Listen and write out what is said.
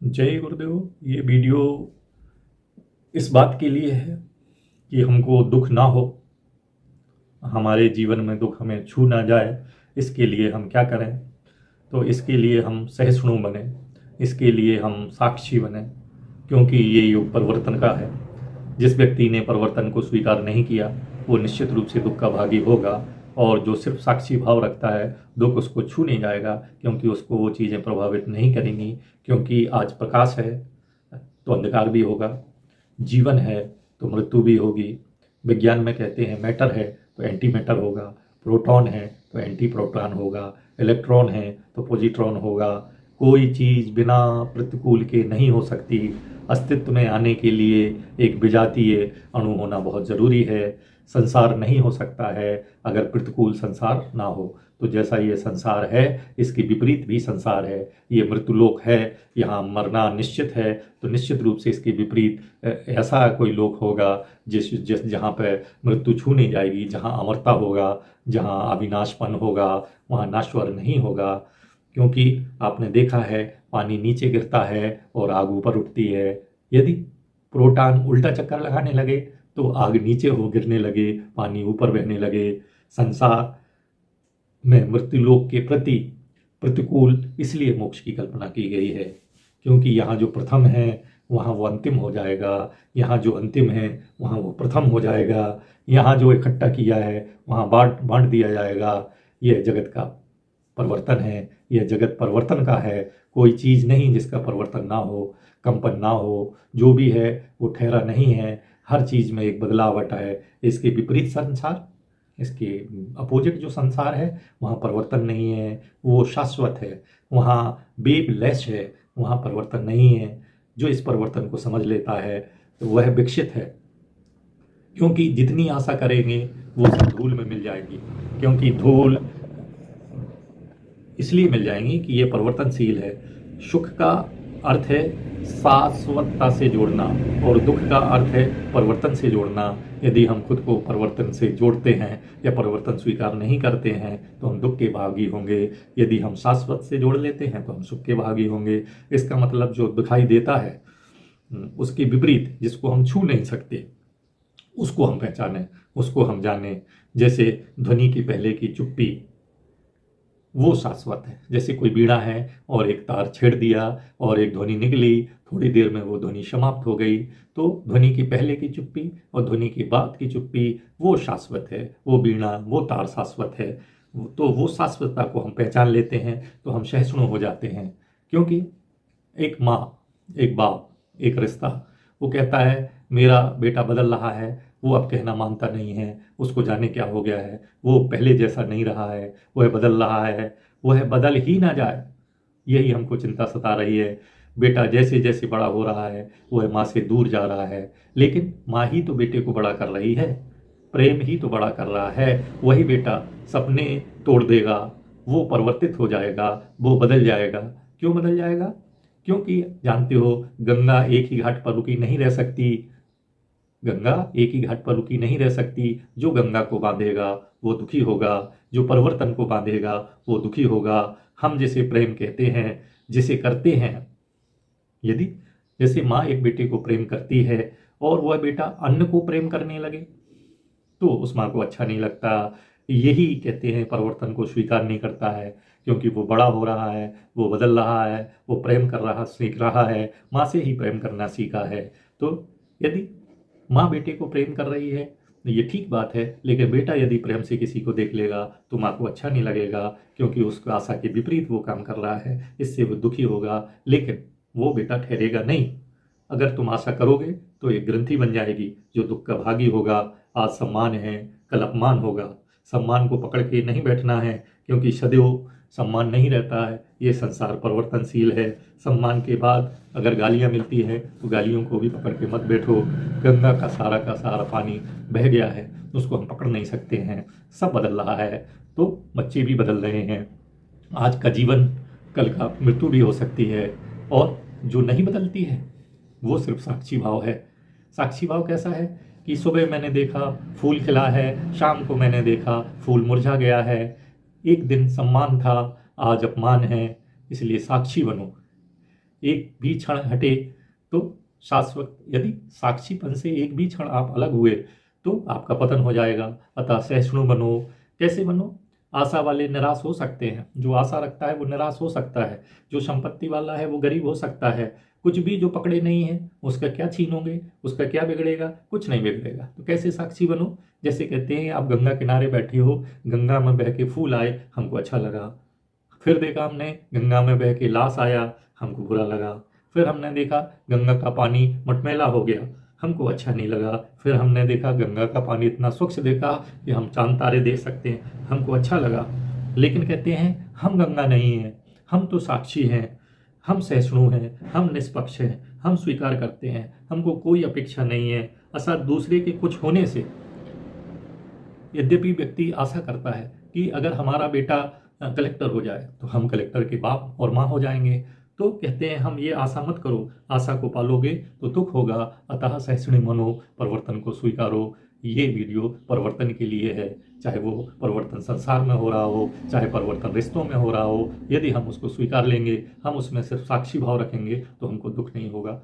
जय गुरुदेव। ये वीडियो इस बात के लिए है कि हमको दुख ना हो, हमारे जीवन में दुख हमें छू ना जाए। इसके लिए हम क्या करें? तो इसके लिए हम सहिष्णु बने, इसके लिए हम साक्षी बने, क्योंकि ये युग परिवर्तन का है। जिस व्यक्ति ने परिवर्तन को स्वीकार नहीं किया वो निश्चित रूप से दुख का भागी होगा, और जो सिर्फ साक्षी भाव रखता है दुख उसको छू नहीं जाएगा, क्योंकि उसको वो चीज़ें प्रभावित नहीं करेंगी। क्योंकि आज प्रकाश है तो अंधकार भी होगा, जीवन है तो मृत्यु भी होगी। विज्ञान में कहते हैं मैटर है तो एंटी मैटर होगा, प्रोटॉन है तो एंटी प्रोटॉन होगा, इलेक्ट्रॉन है तो पॉजिट्रॉन होगा। कोई चीज़ बिना प्रतिकूल के नहीं हो सकती। अस्तित्व में आने के लिए एक विजातीय अणु होना बहुत ज़रूरी है। संसार नहीं हो सकता है अगर प्रतिकूल संसार ना हो। तो जैसा ये संसार है इसके विपरीत भी संसार है। ये मृत्युलोक है, यहाँ मरना निश्चित है, तो निश्चित रूप से इसके विपरीत ऐसा कोई लोक होगा जिस जहाँ पर मृत्यु छू नहीं जाएगी, जहाँ अमरता होगा, जहाँ अविनाशपन होगा, वहाँ नाश्वर नहीं होगा। क्योंकि आपने देखा है पानी नीचे गिरता है और आग ऊपर उठती है। यदि प्रोटॉन उल्टा चक्कर लगाने लगे तो आग नीचे हो गिरने लगे, पानी ऊपर बहने लगे। संसार में मृत्युलोक के प्रति प्रतिकूल इसलिए मोक्ष की कल्पना की गई है, क्योंकि यहाँ जो प्रथम है वहाँ वो अंतिम हो जाएगा, यहाँ जो अंतिम है वहाँ वो प्रथम हो जाएगा, यहाँ जो इकट्ठा किया है वहाँ बांट बांट दिया जाएगा। यह जगत का परिवर्तन है, यह जगत परिवर्तन का है। कोई चीज़ नहीं जिसका परिवर्तन ना हो, कंपन ना हो। जो भी है वो ठहरा नहीं है, हर चीज़ में एक बदलावट है। इसके विपरीत संसार, इसके अपोजिट जो संसार है वहाँ परिवर्तन नहीं है, वो शाश्वत है, वहाँ बेबलेस है, वहाँ परिवर्तन नहीं है। जो इस परिवर्तन को समझ लेता है तो वह विकसित है, क्योंकि जितनी आशा करेंगे वो सब धूल में मिल जाएगी। क्योंकि धूल इसलिए मिल जाएंगी कि ये परिवर्तनशील है। सुख का अर्थ है शाश्वतता से जोड़ना और दुख का अर्थ है परिवर्तन से जोड़ना। यदि हम खुद को परिवर्तन से जोड़ते हैं या परिवर्तन स्वीकार नहीं करते हैं तो हम दुख के भागी होंगे। यदि हम शाश्वत से जोड़ लेते हैं तो हम सुख के भागी होंगे। इसका मतलब जो दिखाई देता है उसके विपरीत, जिसको हम छू नहीं सकते, उसको हम पहचानें, उसको हम जानें। जैसे ध्वनि की पहले की चुप्पी वो शाश्वत है। जैसे कोई बीड़ा है और एक तार छेड़ दिया और एक ध्वनि निकली, थोड़ी देर में वो ध्वनि समाप्त हो गई। तो ध्वनि की पहले की चुप्पी और ध्वनि की बाद की चुप्पी वो शाश्वत है, वो बीड़ा, वो तार शाश्वत है। तो वो शाश्वतता को हम पहचान लेते हैं तो हम सहिष्णु हो जाते हैं। क्योंकि एक माँ, एक बाप, एक रिश्ता, वो कहता है मेरा बेटा बदल रहा है, वो अब कहना मानता नहीं है, उसको जाने क्या हो गया है, वो पहले जैसा नहीं रहा है, वह बदल रहा है, वह बदल ही ना जाए। यही हमको चिंता सता रही है। बेटा जैसे जैसे बड़ा हो रहा है वह माँ से दूर जा रहा है, लेकिन माँ ही तो बेटे को बड़ा कर रही है, प्रेम ही तो बड़ा कर रहा है। वही बेटा सपने तोड़ देगा, वो परिवर्तित हो जाएगा, वो बदल जाएगा। क्यों बदल जाएगा? क्योंकि जानते हो गंगा एक ही घाट पर रुकी नहीं रह सकती। गंगा एक ही घाट पर रुकी नहीं रह सकती। जो गंगा को बांधेगा वो दुखी होगा, जो परिवर्तन को बांधेगा वो दुखी होगा। हम जिसे प्रेम कहते हैं, जिसे करते हैं, यदि जैसे माँ एक बेटे को प्रेम करती है और वह बेटा अन्न को प्रेम करने लगे तो उस माँ को अच्छा नहीं लगता। यही कहते हैं परिवर्तन को स्वीकार नहीं करता है, क्योंकि वो बड़ा हो रहा है, वो बदल रहा है, वो प्रेम कर रहा सीख रहा है, माँ से ही प्रेम करना सीखा है। तो यदि माँ बेटे को प्रेम कर रही है ये ठीक बात है, लेकिन बेटा यदि प्रेम से किसी को देख लेगा तो माँ को अच्छा नहीं लगेगा, क्योंकि उसको आशा के विपरीत वो काम कर रहा है, इससे वो दुखी होगा। लेकिन वो बेटा ठहरेगा नहीं। अगर तुम आशा करोगे तो एक ग्रंथि बन जाएगी जो दुख का भागी होगा। आज सम्मान है, कल अपमान होगा। सम्मान को पकड़ के नहीं बैठना है, क्योंकि सदैव सम्मान नहीं रहता है। ये संसार परिवर्तनशील है। सम्मान के बाद अगर गालियाँ मिलती हैं तो गालियों को भी पकड़ के मत बैठो। गंगा का सारा पानी बह गया है, उसको हम पकड़ नहीं सकते हैं। सब बदल रहा है, तो बच्चे भी बदल रहे हैं। आज का जीवन कल का मृत्यु भी हो सकती है, और जो नहीं बदलती है वो सिर्फ साक्षी भाव है। साक्षी भाव कैसा है कि सुबह मैंने देखा फूल खिला है, शाम को मैंने देखा फूल मुरझा गया है। एक दिन सम्मान था, आज अपमान है। इसलिए साक्षी बनो। एक भी क्षण हटे तो शाश्वत, यदि साक्षीपन से एक भी क्षण आप अलग हुए तो आपका पतन हो जाएगा। अतः सहिष्णु बनो। कैसे बनो? आशा वाले निराश हो सकते हैं, जो आशा रखता है वो निराश हो सकता है, जो संपत्ति वाला है वो गरीब हो सकता है। कुछ भी जो पकड़े नहीं है उसका क्या छीनोगे, उसका क्या बिगड़ेगा? कुछ नहीं बिगड़ेगा। तो कैसे साक्षी बनो? जैसे कहते हैं आप गंगा किनारे बैठे हो, गंगा में बह के फूल आए, हमको अच्छा लगा। फिर देखा हमने गंगा में बह के लाश आया, हमको बुरा लगा। फिर हमने देखा गंगा का पानी मटमैला हो गया, हमको अच्छा नहीं लगा। फिर हमने देखा गंगा का पानी इतना स्वच्छ देखा कि हम चांद तारे देख सकते हैं, हमको अच्छा लगा। लेकिन कहते हैं हम गंगा नहीं हैं, हम तो साक्षी हैं, हम सहिष्णु हैं, हम निष्पक्ष हैं, हम स्वीकार करते हैं, हमको कोई अपेक्षा नहीं है। ऐसा दूसरे के कुछ होने से यद्यपि व्यक्ति आशा करता है कि अगर हमारा बेटा कलेक्टर हो जाए तो हम कलेक्टर के बाप और माँ हो जाएंगे, तो कहते हैं हम ये आशा मत करो, आशा को पालोगे तो दुख होगा। अतः सहिष्णु बनो, परिवर्तन को स्वीकारो। ये वीडियो परिवर्तन के लिए है, चाहे वो परिवर्तन संसार में हो रहा हो, चाहे परिवर्तन रिश्तों में हो रहा हो। यदि हम उसको स्वीकार लेंगे, हम उसमें सिर्फ साक्षी भाव रखेंगे तो हमको दुख नहीं होगा।